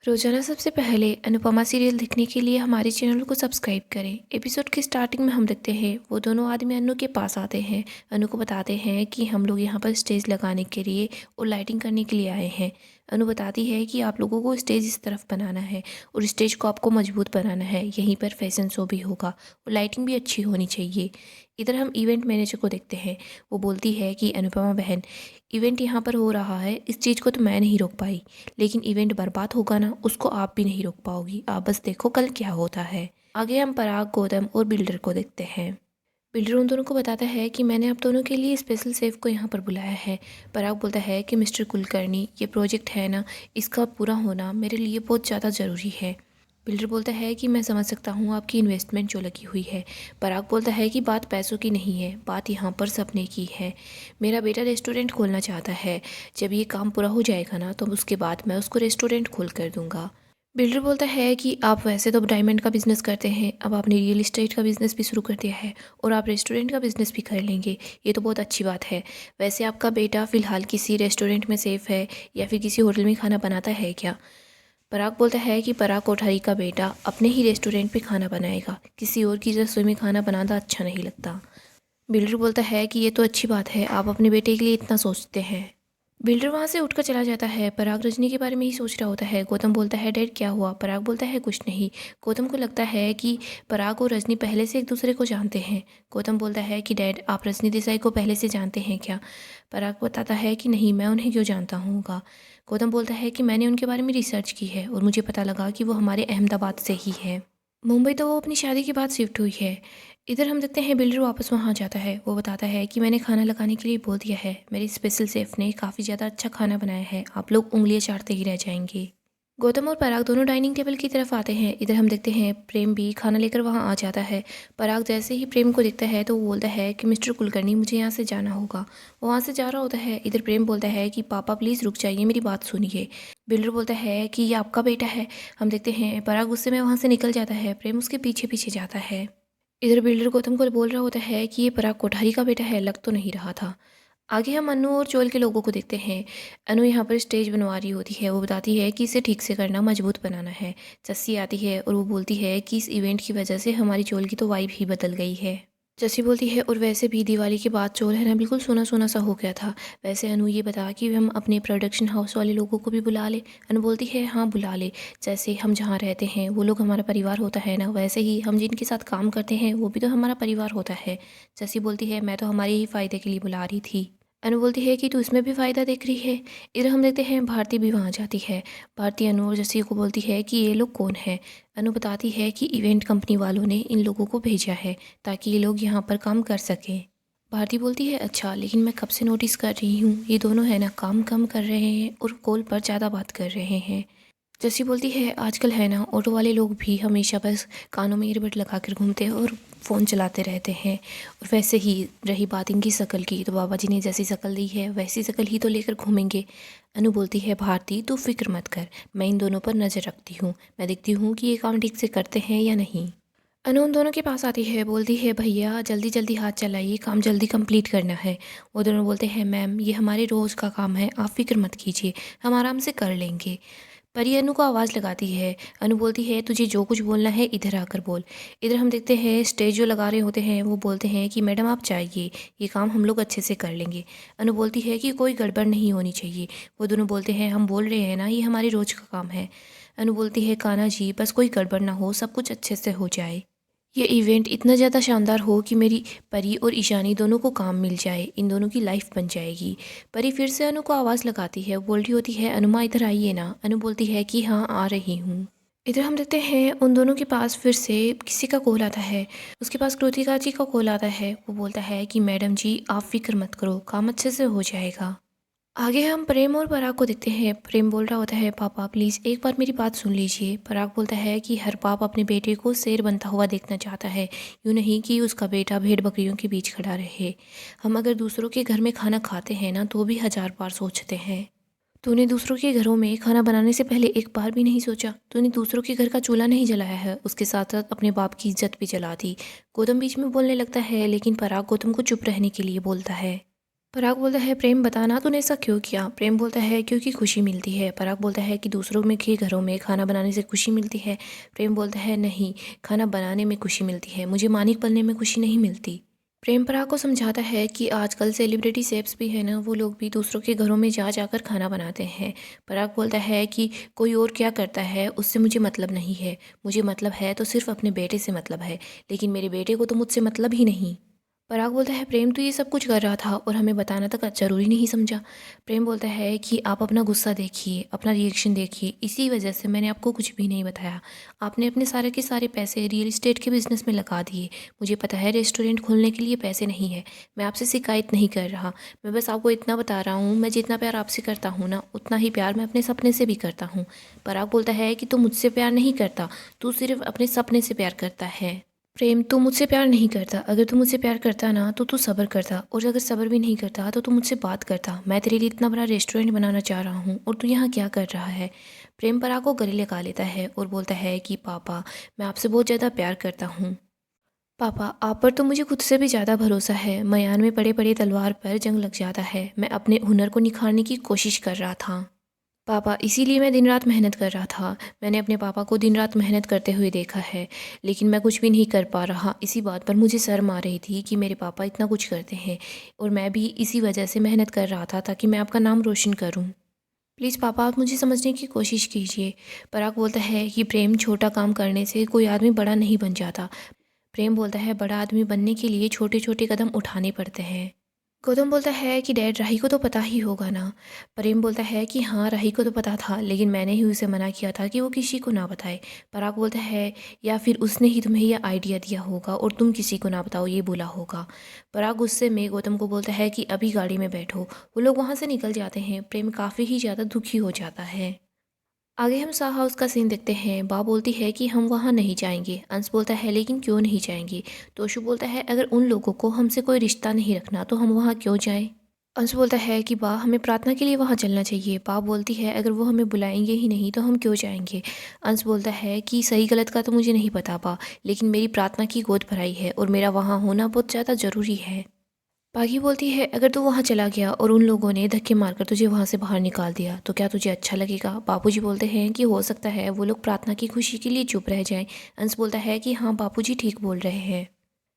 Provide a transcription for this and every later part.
रोजाना सबसे पहले अनुपमा सीरियल देखने के लिए हमारे चैनल को सब्सक्राइब करें। एपिसोड के स्टार्टिंग में हम देखते हैं वो दोनों आदमी अनु के पास आते हैं। अनु को बताते हैं कि हम लोग यहाँ पर स्टेज लगाने के लिए और लाइटिंग करने के लिए आए हैं। अनु बताती है कि आप लोगों को स्टेज इस तरफ बनाना है और स्टेज को आपको मजबूत बनाना है, यहीं पर फैशन शो भी होगा और लाइटिंग भी अच्छी होनी चाहिए। इधर हम इवेंट मैनेजर को देखते हैं। वो बोलती है कि अनुपमा बहन, इवेंट यहाँ पर हो रहा है, इस चीज़ को तो मैं नहीं रोक पाई, लेकिन इवेंट बर्बाद होगा ना, उसको आप भी नहीं रोक पाओगी। आप बस देखो कल क्या होता है। आगे हम पराग, गौतम और बिल्डर को देखते हैं। बिल्डर उन दोनों को बताता है कि मैंने आप दोनों के लिए स्पेशल सेफ को यहाँ पर बुलाया है। पराग बोलता है कि मिस्टर कुलकर्णी, ये प्रोजेक्ट है ना, इसका पूरा होना मेरे लिए बहुत ज़्यादा ज़रूरी है। बिल्डर बोलता है कि मैं समझ सकता हूँ आपकी इन्वेस्टमेंट जो लगी हुई है। पराग बोलता है कि बात पैसों की नहीं है, बात यहाँ पर सपने की है। मेरा बेटा रेस्टोरेंट खोलना चाहता है। जब ये काम पूरा हो जाएगा ना, तो उसके बाद मैं उसको रेस्टोरेंट खोल कर दूंगा। बिल्डर बोलता है कि आप वैसे तो डायमंड का बिजनेस करते हैं, अब आपने रियल इस्टेट का बिजनेस भी शुरू कर दिया है और आप रेस्टोरेंट का बिजनेस भी कर लेंगे, ये तो बहुत अच्छी बात है। वैसे आपका बेटा फ़िलहाल किसी रेस्टोरेंट में सेफ है या फिर किसी होटल में खाना बनाता है क्या? पराग बोलता है कि पराग कोठारी का बेटा अपने ही रेस्टोरेंट पे खाना बनाएगा, किसी और की रसोई में खाना बनाना अच्छा नहीं लगता। बिल्डर बोलता है कि ये तो अच्छी बात है, आप अपने बेटे के लिए इतना सोचते हैं। बिल्डर वहाँ से उठकर चला जाता है। पराग रजनी के बारे में ही सोच रहा होता है। गौतम बोलता है, डैड क्या हुआ? पराग बोलता है, कुछ नहीं। गौतम को लगता है कि पराग और रजनी पहले से एक दूसरे को जानते हैं। गौतम बोलता है कि डैड, आप रजनी देसाई को पहले से जानते हैं क्या? पराग बताता है कि नहीं, मैं उन्हें क्यों जानता हूँगा। गौतम बोलता है कि मैंने उनके बारे में रिसर्च की है और मुझे पता लगा कि वो हमारे अहमदाबाद से ही है। मुंबई तो वो अपनी शादी के बाद शिफ्ट हुई है। इधर हम देखते हैं बिल्डर वापस वहाँ जाता है। वो बताता है कि मैंने खाना लगाने के लिए बोल दिया है, मेरी स्पेशल शेफ ने काफ़ी ज़्यादा अच्छा खाना बनाया है, आप लोग उंगलियां चाटते ही रह जाएंगे। गौतम और पराग दोनों डाइनिंग टेबल की तरफ आते हैं। इधर हम देखते हैं प्रेम भी खाना लेकर वहाँ आ जाता है। पराग जैसे ही प्रेम को देखता है तो वो बोलता है कि मिस्टर कुलकर्णी, मुझे यहाँ से जाना होगा। वो वहाँ से जा रहा होता है। इधर प्रेम बोलता है कि पापा प्लीज़ रुक जाइए, मेरी बात सुनिए। बिल्डर बोलता है कि ये आपका बेटा है। हम देखते हैं पराग गुस्से में वहाँ से निकल जाता है, प्रेम उसके पीछे पीछे जाता है। इधर बिल्डर गौतम को बोल रहा होता है कि ये पराग कोठारी का बेटा है, लग तो नहीं रहा था। आगे हम अनु और चोल के लोगों को देखते हैं। अनु यहाँ पर स्टेज बनवा रही होती है। वो बताती है कि इसे ठीक से करना, मजबूत बनाना है। जस्सी आती है और वो बोलती है कि इस इवेंट की वजह से हमारी चोल की तो वाइब ही बदल गई है। जस्सी बोलती है, और वैसे भी दिवाली के बाद चोल है ना, बिल्कुल सोना सोना सा हो गया था। वैसे अनु ये बता कि हम अपने प्रोडक्शन हाउस वाले लोगों को भी बुला ले। अनु बोलती है, हाँ बुला ले। जैसे हम जहाँ रहते हैं वो लोग हमारा परिवार होता है ना, वैसे ही हम जिनके साथ काम करते हैं वो भी तो हमारा परिवार होता है। जस्सी बोलती है, मैं तो हमारे ही फ़ायदे के लिए बुला रही थी। अनु बोलती है कि तू इसमें भी फ़ायदा देख रही है। इधर हम देखते हैं भारती भी वहाँ जाती है। भारती अनु और जस्सी को बोलती है कि ये लोग कौन है। अनु बताती है कि इवेंट कंपनी वालों ने इन लोगों को भेजा है ताकि ये लोग यहाँ पर काम कर सकें। भारती बोलती है, अच्छा, लेकिन मैं कब से नोटिस कर रही हूँ ये दोनों है ना काम कम कर रहे हैं और कॉल पर ज़्यादा बात कर रहे हैं। जस्सी बोलती है, आजकल है ना ऑटो वाले लोग भी हमेशा बस कानों में ईयरबड लगा कर घूमते हैं और फ़ोन चलाते रहते हैं। और वैसे ही रही बात इनकी शक्ल की, तो बाबा जी ने जैसी शक्ल दी है वैसी शक्ल ही तो लेकर घूमेंगे। अनु बोलती है, भारती तू फिक्र मत कर, मैं इन दोनों पर नज़र रखती हूँ, मैं देखती हूँ कि ये काम ठीक से करते हैं या नहीं। अनु उन दोनों के पास आती है, बोलती है, भैया जल्दी जल्दी हाथ चलाइए, काम जल्दी कंप्लीट करना है। वो दोनों बोलते हैं, मैम ये हमारे रोज़ का काम है, आप फिक्र मत कीजिए, हम आराम से कर लेंगे। परी अनु को आवाज़ लगाती है। अनु बोलती है, तुझे जो कुछ बोलना है इधर आकर बोल। इधर हम देखते हैं स्टेज जो लगा रहे होते हैं वो बोलते हैं कि मैडम आप जाइए, ये काम हम लोग अच्छे से कर लेंगे। अनु बोलती है कि कोई गड़बड़ नहीं होनी चाहिए। वो दोनों बोलते हैं, हम बोल रहे हैं ना ये हमारे रोज़ का काम है। अनु बोलती है, कान्हा जी बस कोई गड़बड़ ना हो, सब कुछ अच्छे से हो जाए। ये इवेंट इतना ज़्यादा शानदार हो कि मेरी परी और ईशानी दोनों को काम मिल जाए, इन दोनों की लाइफ बन जाएगी। परी फिर से अनु को आवाज़ लगाती है, बोल रही होती है, अनुमा इधर आइए ना। अनु बोलती है कि हाँ आ रही हूँ। इधर हम देखते हैं उन दोनों के पास फिर से किसी का कॉल आता है। उसके पास कृतिका जी का कॉल आता है। वो बोलता है कि मैडम जी आप फिक्र मत करो, काम अच्छे से हो जाएगा। आगे हम प्रेम और पराग को देखते हैं। प्रेम बोल रहा होता है, पापा प्लीज़ एक बार मेरी बात सुन लीजिए। पराग बोलता है कि हर बाप अपने बेटे को शेर बनता हुआ देखना चाहता है, यूँ नहीं कि उसका बेटा भेड़ बकरियों के बीच खड़ा रहे। हम अगर दूसरों के घर में खाना खाते हैं ना तो भी 1000 बार सोचते हैं। तूने दूसरों के घरों में खाना बनाने से पहले एक बार भी नहीं सोचा? तूने दूसरों के घर का चूल्हा नहीं जलाया है, उसके साथ साथ अपने बाप की इज्जत भी जला दी। गौतम बीच में बोलने लगता है, लेकिन पराग गौतम को चुप रहने के लिए बोलता है। पराग बोलता है प्रेम बताना तूने ऐसा क्यों किया। प्रेम बोलता है क्योंकि खुशी मिलती है। पराग बोलता है कि दूसरों में के घरों में खाना बनाने से खुशी मिलती है। प्रेम बोलता है नहीं, खाना बनाने में खुशी मिलती है, मुझे मानिक बनने में खुशी नहीं मिलती। प्रेम पराग को समझाता है कि आजकल सेलिब्रिटी शेफ्स भी है ना, वो लोग भी दूसरों के घरों में जा जाकर खाना बनाते हैं। पराग बोलता है कि कोई और क्या करता है उससे मुझे मतलब नहीं है, मुझे मतलब है तो सिर्फ अपने बेटे से मतलब है, लेकिन मेरे बेटे को तो मुझसे मतलब ही नहीं। पराग बोलता है प्रेम तो ये सब कुछ कर रहा था और हमें बताना तक ज़रूरी नहीं समझा। प्रेम बोलता है कि आप अपना गुस्सा देखिए, अपना रिएक्शन देखिए, इसी वजह से मैंने आपको कुछ भी नहीं बताया। आपने अपने सारे के सारे पैसे रियल इस्टेट के बिज़नेस में लगा दिए। मुझे पता है रेस्टोरेंट खोलने के लिए पैसे नहीं है। मैं आपसे शिकायत नहीं कर रहा, मैं बस आपको इतना बता रहा हूँ, मैं जितना प्यार आपसे करता हूँ ना, उतना ही प्यार मैं अपने सपने से भी करता हूँ। पराग बोलता है कि तू मुझसे प्यार नहीं करता, तू सिर्फ अपने सपने से प्यार करता है। प्रेम तू मुझसे प्यार नहीं करता, अगर तू मुझसे प्यार करता ना तो तू सब्र करता, और अगर सब्र भी नहीं करता तो तू मुझसे बात करता। मैं तेरे लिए इतना बड़ा रेस्टोरेंट बनाना चाह रहा हूँ और तू यहाँ क्या कर रहा है। प्रेम पराग को गले लगा लेता है और बोलता है कि पापा, मैं आपसे बहुत ज़्यादा प्यार करता हूँ। पापा, आप पर तो मुझे खुद से भी ज़्यादा भरोसा है। मैदान में पड़े पड़े तलवार पर जंग लग जाता है। मैं अपने हुनर को निखारने की कोशिश कर रहा था पापा, इसीलिए मैं दिन रात मेहनत कर रहा था। मैंने अपने पापा को दिन रात मेहनत करते हुए देखा है, लेकिन मैं कुछ भी नहीं कर पा रहा। इसी बात पर मुझे शर्म आ रही थी कि मेरे पापा इतना कुछ करते हैं, और मैं भी इसी वजह से मेहनत कर रहा था ताकि मैं आपका नाम रोशन करूं। प्लीज़ पापा, आप मुझे समझने की कोशिश कीजिए। पराग बोलता है कि प्रेम, छोटा काम करने से कोई आदमी बड़ा नहीं बन जाता। प्रेम बोलता है बड़ा आदमी बनने के लिए छोटे छोटे कदम उठाने पड़ते हैं। गौतम बोलता है कि डैड, राही को तो पता ही होगा ना। प्रेम बोलता है कि हाँ, राही को तो पता था, लेकिन मैंने ही उसे मना किया था कि वो किसी को ना बताए। पराग बोलता है या फिर उसने ही तुम्हें यह आइडिया दिया होगा और तुम किसी को ना बताओ, ये बोला होगा। पराग गुस्से में गौतम को बोलता है कि अभी गाड़ी में बैठो। वो लोग वहाँ से निकल जाते हैं। प्रेम काफ़ी ही ज़्यादा दुखी हो जाता है। आगे हम शाह हाउस का सीन देखते हैं। बा बोलती है कि हम वहाँ नहीं जाएंगे। अंश बोलता है लेकिन क्यों नहीं जाएंगे। तोशु बोलता है अगर उन लोगों को हमसे कोई रिश्ता नहीं रखना तो हम वहाँ क्यों जाएं। अंश बोलता है कि बा, हमें प्रार्थना के लिए वहाँ चलना चाहिए। बा बोलती है अगर वो हमें बुलाएंगे ही नहीं तो हम क्यों जाएंगे। अंश बोलता है कि सही गलत का तो मुझे नहीं पता बा, लेकिन मेरी प्रार्थना की गोद भराई है और मेरा वहाँ होना बहुत ज़्यादा ज़रूरी है। बागी बोलती है अगर तू वहाँ चला गया और उन लोगों ने धक्के मारकर तुझे वहाँ से बाहर निकाल दिया तो क्या तुझे अच्छा लगेगा। बापूजी बोलते हैं कि हो सकता है वो लोग प्रार्थना की खुशी के लिए चुप रह जाएं। अंश बोलता है कि हाँ, बापूजी ठीक बोल रहे हैं।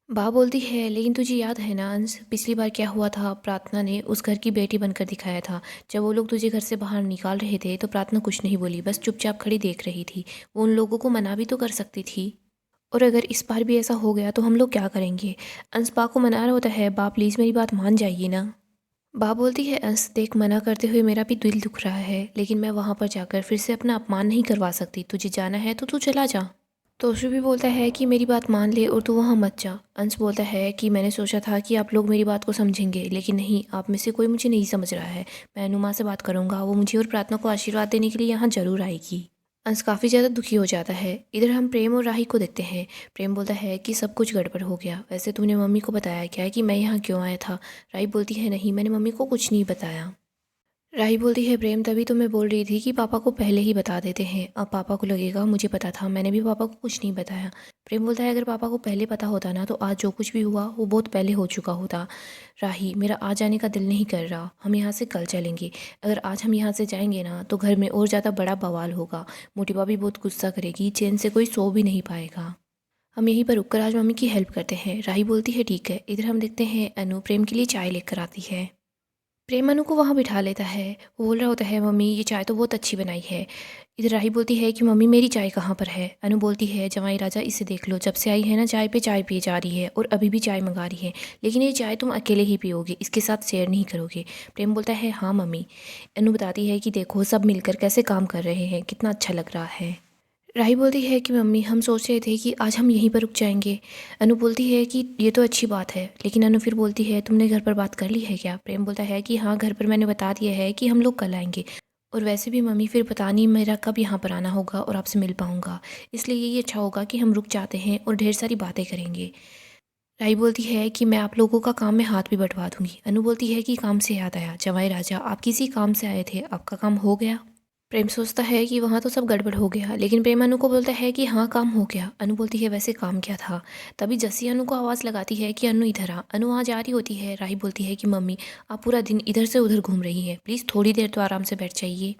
बा बोलती है लेकिन तुझे याद है ना अंश, पिछली बार क्या हुआ था। प्रार्थना ने उस घर की बेटी बनकर दिखाया था। जब वो लोग तुझे घर से बाहर निकाल रहे थे तो प्रार्थना कुछ नहीं बोली, बस चुपचाप खड़ी देख रही थी। वो उन लोगों को मना भी तो कर सकती थी। और अगर इस बार भी ऐसा हो गया तो हम लोग क्या करेंगे। अंश बा को मना रहा होता है, बा प्लीज़ मेरी बात मान जाइए ना। बा बोलती है अंश देख, मना करते हुए मेरा भी दिल दुख रहा है, लेकिन मैं वहाँ पर जाकर फिर से अपना अपमान नहीं करवा सकती। तुझे जाना है तो तू चला जा। तोशु भी बोलता है कि मेरी बात मान ले और तू वहाँ मत जा। अंश बोलता है कि मैंने सोचा था कि आप लोग मेरी बात को समझेंगे, लेकिन नहीं, आप में से कोई मुझे नहीं समझ रहा है। मैं अनुमा से बात करूँगा, वो मुझे और प्रार्थना को आशीर्वाद देने के लिए यहाँ जरूर आएगी। अंश काफ़ी ज़्यादा दुखी हो जाता है। इधर हम प्रेम और राही को देखते हैं। प्रेम बोलता है कि सब कुछ गड़बड़ हो गया। वैसे तूने मम्मी को बताया क्या है कि मैं यहाँ क्यों आया था। राही बोलती है नहीं, मैंने मम्मी को कुछ नहीं बताया। राही बोलती है प्रेम, तभी तो मैं बोल रही थी कि पापा को पहले ही बता देते हैं। अब पापा को लगेगा मुझे पता था, मैंने भी पापा को कुछ नहीं बताया। प्रेम बोलता है अगर पापा को पहले पता होता ना तो आज जो कुछ भी हुआ वो बहुत पहले हो चुका होता। राही, मेरा आज जाने का दिल नहीं कर रहा, हम यहाँ से कल चलेंगे। अगर आज हम यहाँ से जाएंगे ना तो घर में और ज़्यादा बड़ा बवाल होगा। मोटी भी बहुत गुस्सा करेगी, चैन से कोई सो भी नहीं पाएगा। हम यहीं पर रुककर आज मम्मी की हेल्प करते हैं। राही बोलती है ठीक है। इधर हम देखते हैं अनु प्रेम के लिए चाय लेकर आती है। प्रेम अनु को वहाँ बिठा लेता है। वो बोल रहा होता है मम्मी ये चाय तो बहुत अच्छी बनाई है। इधर राही बोलती है कि मम्मी मेरी चाय कहाँ पर है। अनु बोलती है जवाई राजा, इसे देख लो, जब से आई है ना चाय पे चाय पिए जा रही है और अभी भी चाय मंगा रही है, लेकिन ये चाय तुम अकेले ही पियोगे, इसके साथ शेयर नहीं करोगे। प्रेम बोलता है हाँ मम्मी। अनु बताती है कि देखो सब मिलकर कैसे काम कर रहे हैं, कितना अच्छा लग रहा है। राही बोलती है कि मम्मी हम सोच रहे थे कि आज हम यहीं पर रुक जाएंगे। अनु बोलती है कि ये तो अच्छी बात है, लेकिन अनु फिर बोलती है तुमने घर पर बात कर ली है क्या। प्रेम बोलता है कि हाँ, घर पर मैंने बता दिया है कि हम लोग कल आएंगे, और वैसे भी मम्मी फिर पता नहीं मेरा कब यहाँ पर आना होगा और आपसे मिल पाऊँगा, इसलिए यही अच्छा होगा कि हम रुक जाते हैं और ढेर सारी बातें करेंगे। राही बोलती है कि मैं आप लोगों का काम में हाथ भी बंटवा दूंगी। अनु बोलती है कि काम से याद आया, जवाई राजा आप किसी काम से आए थे, आपका काम हो गया। प्रेम सोचता है कि वहाँ तो सब गड़बड़ हो गया, लेकिन प्रेम अनु को बोलता है कि हाँ काम हो गया। अनु बोलती है वैसे काम क्या था। तभी जस्सी अनु को आवाज़ लगाती है कि अनु इधर आ। अनु वहाँ जा रही होती है। राही बोलती है कि मम्मी आप पूरा दिन इधर से उधर घूम रही हैं, प्लीज़ थोड़ी देर तो आराम से बैठ जाइए।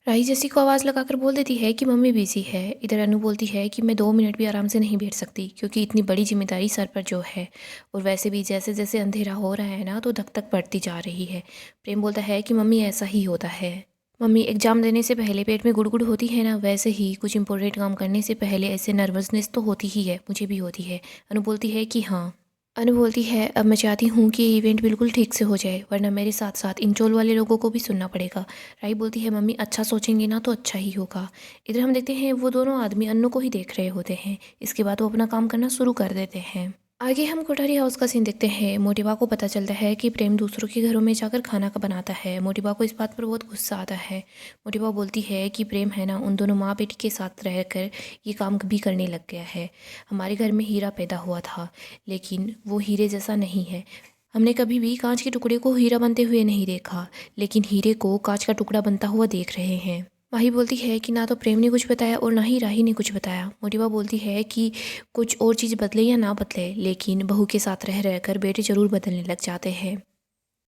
राही जस्सी को आवाज़ लगाकर बोल देती है कि मम्मी बिजी है। इधर अनु बोलती है कि मैं 2 मिनट भी आराम से नहीं बैठ सकती, क्योंकि इतनी बड़ी जिम्मेदारी सर पर जो है। और वैसे भी जैसे जैसे अंधेरा हो रहा है ना, तो धक धक बढ़ती जा रही है। प्रेम बोलता है कि मम्मी ऐसा ही होता है। मम्मी एग्ज़ाम देने से पहले पेट में गुड़गुड़ होती है ना, वैसे ही कुछ इंपॉर्टेंट काम करने से पहले ऐसे नर्वसनेस तो होती ही है, मुझे भी होती है। अनु बोलती है कि हाँ। अनु बोलती है अब मैं चाहती हूँ कि ये इवेंट बिल्कुल ठीक से हो जाए, वरना मेरे साथ साथ इंचोल वाले लोगों को भी सुनना पड़ेगा। राई बोलती है मम्मी अच्छा सोचेंगे ना तो अच्छा ही होगा। इधर हम देखते हैं वो दोनों आदमी अन्नू को ही देख रहे होते हैं। इसके बाद वो अपना काम करना शुरू कर देते हैं। आगे हम कोठारी हाउस का सीन देखते हैं। मोटिवा को पता चलता है कि प्रेम दूसरों के घरों में जाकर खाना का बनाता है। मोटिवा को इस बात पर बहुत गुस्सा आता है। मोटिवा बोलती है कि प्रेम है ना, उन दोनों माँ बेटी के साथ रहकर ये काम भी करने लग गया है। हमारे घर में हीरा पैदा हुआ था, लेकिन वो हीरे जैसा नहीं है। हमने कभी भी कांच के टुकड़े को हीरा बनते हुए नहीं देखा, लेकिन हीरे को कांच का टुकड़ा बनता हुआ देख रहे हैं। माही बोलती है कि ना तो प्रेम ने कुछ बताया और ना ही राही ने कुछ बताया। मोटिवा बोलती है कि कुछ और चीज़ बदले या ना बदले, लेकिन बहू के साथ रह रहकर बेटे जरूर बदलने लग जाते हैं।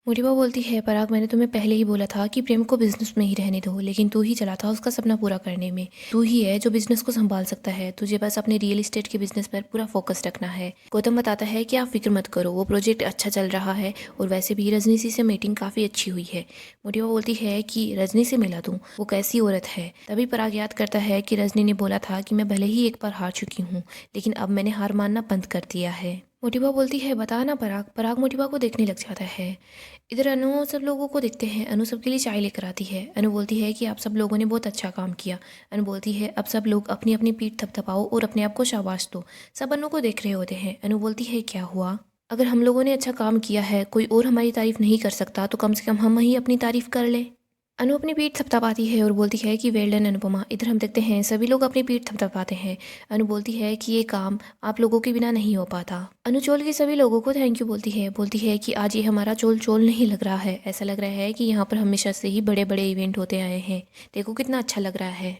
मोटिवा बोलती है पराग मैंने तुम्हें पहले ही बोला था कि प्रेम को बिजनेस में ही रहने दो, लेकिन तू ही चला था उसका सपना पूरा करने में। तू ही है जो बिजनेस को संभाल सकता है, तुझे बस अपने रियल एस्टेट के बिजनेस पर पूरा फोकस रखना है। गौतम बताता है कि आप फिक्र मत करो, वो प्रोजेक्ट अच्छा चल रहा है और वैसे भी रजनी से मीटिंग काफ़ी अच्छी हुई है। मोटिवा बोलती है कि रजनी से मिला दूँ, वो कैसी औरत है। तभी पराग याद करता है कि रजनी ने बोला था कि मैं भले ही एक बार हार चुकी हूँ, लेकिन अब मैंने हार मानना बंद कर दिया है। मोटिवा बोलती है बता ना पराग। पराग मोटिवा को देखने लग जाता है। इधर अनु सब लोगों को देखते हैं। अनु सबके लिए चाय लेकर आती है। अनु बोलती है कि आप सब लोगों ने बहुत अच्छा काम किया। अनु बोलती है अब सब लोग अपनी अपनी पीठ थपथपाओ और अपने आप को शाबाश दो। सब अनु को देख रहे होते हैं। अनु बोलती है क्या हुआ, अगर हम लोगों ने अच्छा काम किया है, कोई और हमारी तारीफ नहीं कर सकता, तो कम से कम हम ही अपनी तारीफ कर ले। अनु अपनी पीठ थपथपाती है और बोलती है कि वेल डन अनुपमा। इधर हम देखते हैं सभी लोग अपनी पीठ थपथपाते हैं। अनु बोलती है कि ये काम आप लोगों के बिना नहीं हो पाता। अनु चोल के सभी लोगों को थैंक यू बोलती है कि आज ये हमारा चोल चोल नहीं लग रहा है, ऐसा लग रहा है कि यहाँ पर हमेशा से ही बड़े बड़े इवेंट होते आए हैं। देखो कितना अच्छा लग रहा है।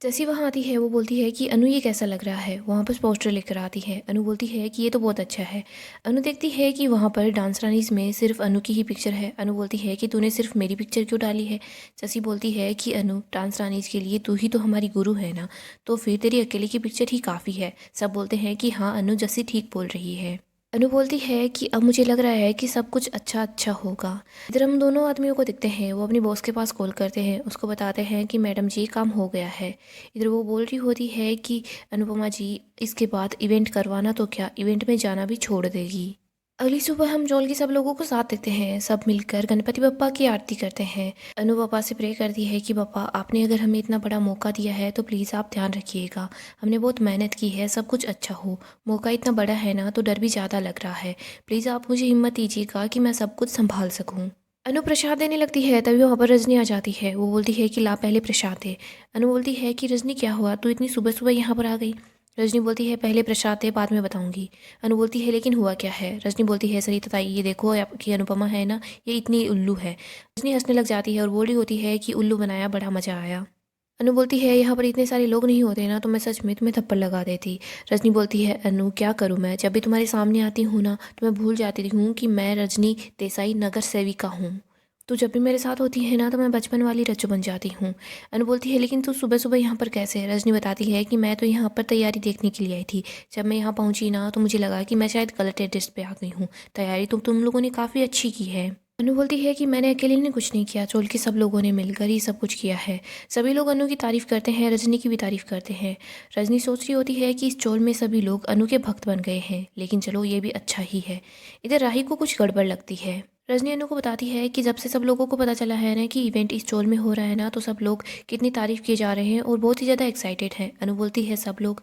जैसी वहाँ आती है वो बोलती है कि अनु ये कैसा लग रहा है। वहाँ पर पोस्टर लेकर आती है। अनु बोलती है कि ये तो बहुत अच्छा है। अनु देखती है कि वहाँ पर डांस रानीज में सिर्फ अनु की ही पिक्चर है। अनु बोलती है कि तूने सिर्फ मेरी पिक्चर क्यों डाली है। जैसी बोलती है कि अनु डांस रानीज के लिए तू ही तो हमारी गुरु है ना, तो फिर तेरी अकेले की पिक्चर ही काफ़ी है। सब बोलते हैं कि हाँ अनु जैसी ठीक बोल रही है। अनु बोलती है कि अब मुझे लग रहा है कि सब कुछ अच्छा अच्छा होगा। इधर हम दोनों आदमियों को देखते हैं। वो अपनी बॉस के पास कॉल करते हैं, उसको बताते हैं कि मैडम जी काम हो गया है। इधर वो बोल रही होती है कि अनुपमा जी इसके बाद इवेंट करवाना तो क्या, इवेंट में जाना भी छोड़ देगी। अगली सुबह हम जोल के सब लोगों को साथ देखते हैं। सब मिलकर गणपति बप्पा की आरती करते हैं। अनु पापा से प्रे करती है कि पापा आपने अगर हमें इतना बड़ा मौका दिया है तो प्लीज़ आप ध्यान रखिएगा, हमने बहुत मेहनत की है, सब कुछ अच्छा हो। मौका इतना बड़ा है ना तो डर भी ज़्यादा लग रहा है, प्लीज़ आप मुझे हिम्मत दीजिएगा कि मैं सब कुछ संभाल सकूँ। अनु प्रसाद देने लगती है। तभी वहाँ पर रजनी आ जाती है। वो बोलती है कि ला पहले प्रसाद दे। अनु बोलती है कि रजनी क्या हुआ, तू इतनी सुबह सुबह यहाँ पर आ गई। रजनी बोलती है पहले प्रसाद दे बाद में बताऊंगी। अनु बोलती है लेकिन हुआ क्या है। रजनी बोलती है सरिता ये देखो आपकी अनुपमा है ना, ये इतनी उल्लू है। रजनी हंसने लग जाती है और बोल रही होती है कि उल्लू बनाया बड़ा मज़ा आया। अनु बोलती है यहाँ पर इतने सारे लोग नहीं होते ना तो मैं सच में तुम्हें थप्पड़ लगा देती। रजनी बोलती है अनु क्या करूँ मैं, जब भी तुम्हारे सामने आती हूँ ना तो मैं भूल जाती हूँ कि मैं रजनी देसाई नगर सेविका हूँ। तो जब भी मेरे साथ होती है ना तो मैं बचपन वाली रज्जू बन जाती हूँ। अनु बोलती है लेकिन तू सुबह सुबह यहाँ पर कैसे। रजनी बताती है कि मैं तो यहाँ पर तैयारी देखने के लिए आई थी। जब मैं यहाँ पहुँची ना तो मुझे लगा कि मैं शायद गलत एड्रेस पे आ गई हूँ। तैयारी तो तुम लोगों ने काफ़ी अच्छी की है। अनु बोलती है कि मैंने अकेले ने कुछ नहीं किया, चोल के सब लोगों ने मिलकर ही सब कुछ किया है। सभी लोग अनु की तारीफ करते हैं, रजनी की भी तारीफ करते हैं। रजनी सोच रही होती है कि इस चोल में सभी लोग अनु के भक्त बन गए हैं, लेकिन चलो ये भी अच्छा ही है। इधर राही को कुछ गड़बड़ लगती है। रजनी अनु को बताती है कि जब से सब लोगों को पता चला है ना कि इवेंट इस चोल में हो रहा है ना तो सब लोग कितनी तारीफ किए जा रहे हैं और बहुत ही ज़्यादा एक्साइटेड हैं। अनु बोलती है सब लोग।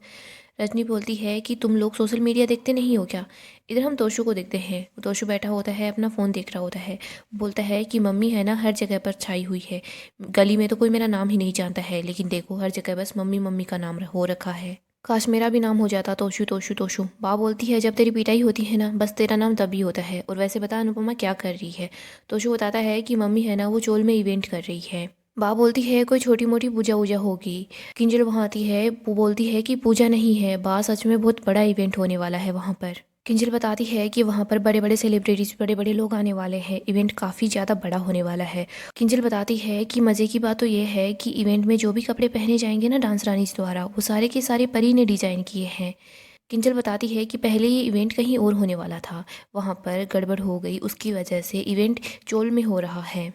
रजनी बोलती है कि तुम लोग सोशल मीडिया देखते नहीं हो क्या। इधर हम तोशु को देखते हैं। तोशु बैठा होता है अपना फ़ोन देख रहा होता है। बोलता है कि मम्मी है ना हर जगह पर छाई हुई है, गली में तो कोई मेरा नाम ही नहीं जानता है, लेकिन देखो हर जगह बस मम्मी मम्मी का नाम हो रखा है। काश मेरा भी नाम हो जाता तोशु तोशु तोशु। बा बोलती है जब तेरी पिटाई होती है ना बस तेरा नाम तभी होता है। और वैसे बता अनुपमा क्या कर रही है। तोशु बताता है कि मम्मी है ना वो चोल में इवेंट कर रही है। बा बोलती है कोई छोटी मोटी पूजा वूजा होगी। किंजल वहाँ आती है, वो बोलती है कि पूजा नहीं है बा, सच में बहुत बड़ा इवेंट होने वाला है वहाँ पर। किंजल बताती है कि वहाँ पर बड़े बड़े सेलिब्रिटीज, बड़े बड़े लोग आने वाले हैं, इवेंट काफ़ी ज़्यादा बड़ा होने वाला है। किंजल बताती है कि मज़े की बात तो ये है कि इवेंट में जो भी कपड़े पहने जाएंगे ना डांस रानीज द्वारा, वो सारे के सारे परी ने डिज़ाइन किए हैं। किंजल बताती है कि पहले ये इवेंट कहीं और होने वाला था, वहाँ पर गड़बड़ हो गई, उसकी वजह से इवेंट चोल में हो रहा है।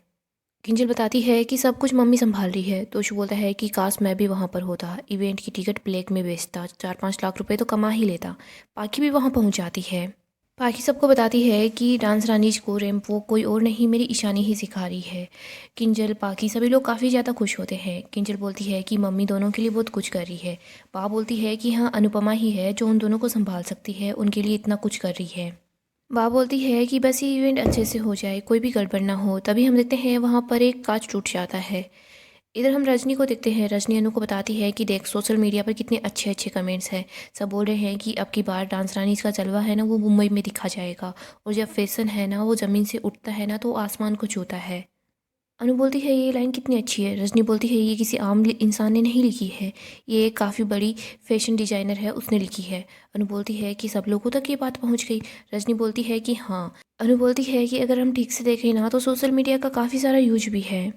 किंजल बताती है कि सब कुछ मम्मी संभाल रही है, तो शु बोलता है कि काश मैं भी वहाँ पर होता, इवेंट की टिकट ब्लैक में बेचता, 4-5 लाख रुपए तो कमा ही लेता। पाखी भी वहाँ पहुँच जाती है। पाखी सबको बताती है कि डांस रानीज को रैंप वो कोई और नहीं मेरी ईशानी ही सिखा रही है। किंजल, पाखी सभी लोग काफ़ी ज़्यादा खुश होते हैं। किंजल बोलती है कि मम्मी दोनों के लिए बहुत कुछ कर रही है। पा बोलती है कि हाँ, अनुपमा ही है जो उन दोनों को संभाल सकती है, उनके लिए इतना कुछ कर रही है। बा बोलती है कि बस ये इवेंट अच्छे से हो जाए, कोई भी गड़बड़ ना हो। तभी हम देखते हैं वहाँ पर एक कांच टूट जाता है। इधर हम रजनी को देखते हैं। रजनी अनु को बताती है कि देख, सोशल मीडिया पर कितने अच्छे अच्छे कमेंट्स हैं। सब बोल रहे हैं कि अब की बार डांस रानीज का जलवा है ना वो मुंबई में दिखा जाएगा, और जब फैशन है ना वो ज़मीन से उठता है ना तो आसमान को छूता है। अनु बोलती है ये लाइन कितनी अच्छी है। रजनी बोलती है ये किसी आम इंसान ने नहीं लिखी है, ये काफ़ी बड़ी फैशन डिजाइनर है, उसने लिखी है। अनु बोलती है कि सब लोगों तक ये बात पहुंच गई। रजनी बोलती है कि हाँ। अनु बोलती है कि अगर हम ठीक से देखें ना तो सोशल मीडिया का काफ़ी सारा यूज भी है।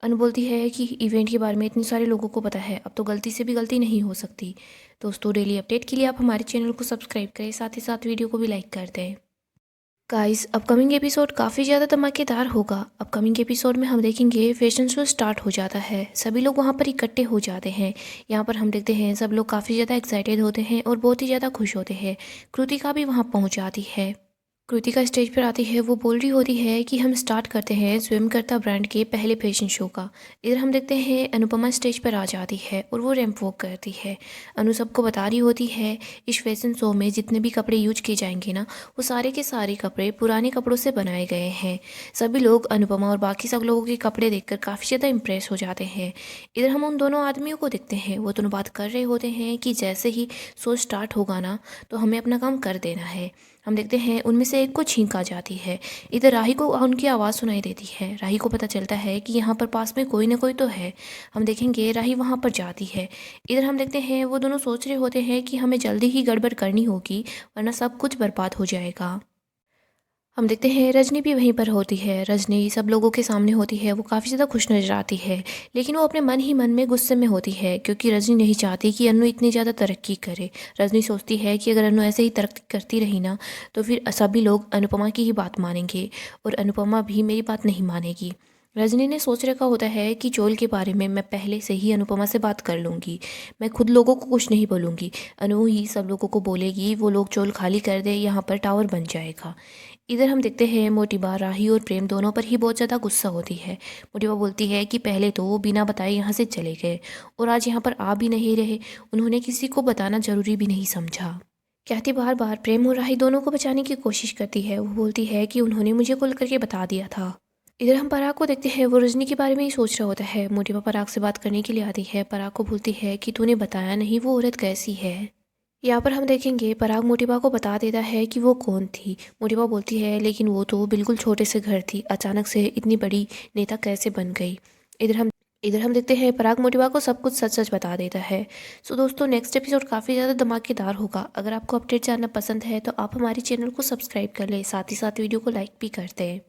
अनु बोलती है कि इवेंट के बारे में इतने सारे लोगों को पता है, अब तो गलती से भी गलती नहीं हो सकती। दोस्तों, डेली अपडेट के लिए आप हमारे चैनल को सब्सक्राइब करें, साथ ही साथ वीडियो को भी लाइक कर दें। गाइस, अपकमिंग एपिसोड काफ़ी ज़्यादा धमाकेदार होगा। अपकमिंग एपिसोड में हम देखेंगे फैशन शो स्टार्ट हो जाता है, सभी लोग वहाँ पर इकट्ठे हो जाते हैं। यहाँ पर हम देखते हैं सब लोग काफ़ी ज़्यादा एक्साइटेड होते हैं और बहुत ही ज़्यादा खुश होते हैं। कृतिका भी वहाँ पहुँच जाती है। कृतिका स्टेज पर आती है, वो बोल रही होती है कि हम स्टार्ट करते हैं स्वयंकर्ता ब्रांड के पहले फैशन शो का। इधर हम देखते हैं अनुपमा स्टेज पर आ जाती है और वो रैंप वॉक करती है। अनु सबको बता रही होती है इस फैशन शो में जितने भी कपड़े यूज किए जाएंगे ना, वो सारे के सारे कपड़े पुराने कपड़ों से बनाए गए हैं। सभी लोग अनुपमा और बाकी सब लोगों के कपड़े देखकर काफ़ी ज़्यादा इम्प्रेस हो जाते हैं। इधर हम उन दोनों आदमियों को देखते हैं, वो दोनों बात कर रहे होते हैं कि जैसे ही शो स्टार्ट होगा ना तो हमें अपना काम कर देना है। हम देखते हैं उनमें से एक को छींक आ जाती है। इधर राही को उनकी आवाज़ सुनाई देती है। राही को पता चलता है कि यहाँ पर पास में कोई ना कोई तो है। हम देखेंगे राही वहाँ पर जाती है। इधर हम देखते हैं वो दोनों सोच रहे होते हैं कि हमें जल्दी ही गड़बड़ करनी होगी, वरना सब कुछ बर्बाद हो जाएगा। हम देखते हैं रजनी भी वहीं पर होती है। रजनी सब लोगों के सामने होती है, वो काफ़ी ज़्यादा खुश नज़र आती है, लेकिन वो अपने मन ही मन में गुस्से में होती है क्योंकि रजनी नहीं चाहती कि अनु इतनी ज़्यादा तरक्की करे। रजनी सोचती है कि अगर अनु ऐसे ही तरक्की करती रही ना तो फिर सभी लोग अनुपमा की ही बात मानेंगे और अनुपमा भी मेरी बात नहीं मानेगी। रजनी ने सोच रखा होता है कि चोल के बारे में मैं पहले से ही अनुपमा से बात कर लूँगी, मैं खुद लोगों को कुछ नहीं बोलूँगी, अनु ही सब लोगों को बोलेगी, वो लोग चोल खाली कर दे, यहाँ पर टावर बन जाएगा। इधर हम देखते हैं मोटिबा, राही और प्रेम दोनों पर ही बहुत ज़्यादा गुस्सा होती है। मोटिबा बोलती है कि पहले तो वो बिना बताए यहाँ से चले गए और आज यहाँ पर आ भी नहीं रहे, उन्होंने किसी को बताना ज़रूरी भी नहीं समझा। कहती बार बार प्रेम और राही दोनों को बचाने की कोशिश करती है। वो बोलती है कि उन्होंने मुझे कॉल करके बता दिया था। इधर हम पराग को देखते हैं, वो रजनी के बारे में ही सोच रहा होता है। मोटिबा पराग से बात करने के लिए आती है। पराग को बोलती है कि तूने बताया नहीं वो औरत कैसी है। यहाँ पर हम देखेंगे पराग मोटिबा को बता देता है कि वो कौन थी। मोटिबा बोलती है लेकिन वो तो बिल्कुल छोटे से घर थी, अचानक से इतनी बड़ी नेता कैसे बन गई। इधर हम देखते हैं पराग मोटिबा को सब कुछ सच सच बता देता है। सो दोस्तों, नेक्स्ट एपिसोड काफ़ी ज़्यादा धमाकेदार होगा। अगर आपको अपडेट जानना पसंद है तो आप हमारे चैनल को सब्सक्राइब कर लें, साथ ही साथ वीडियो को लाइक भी कर दें।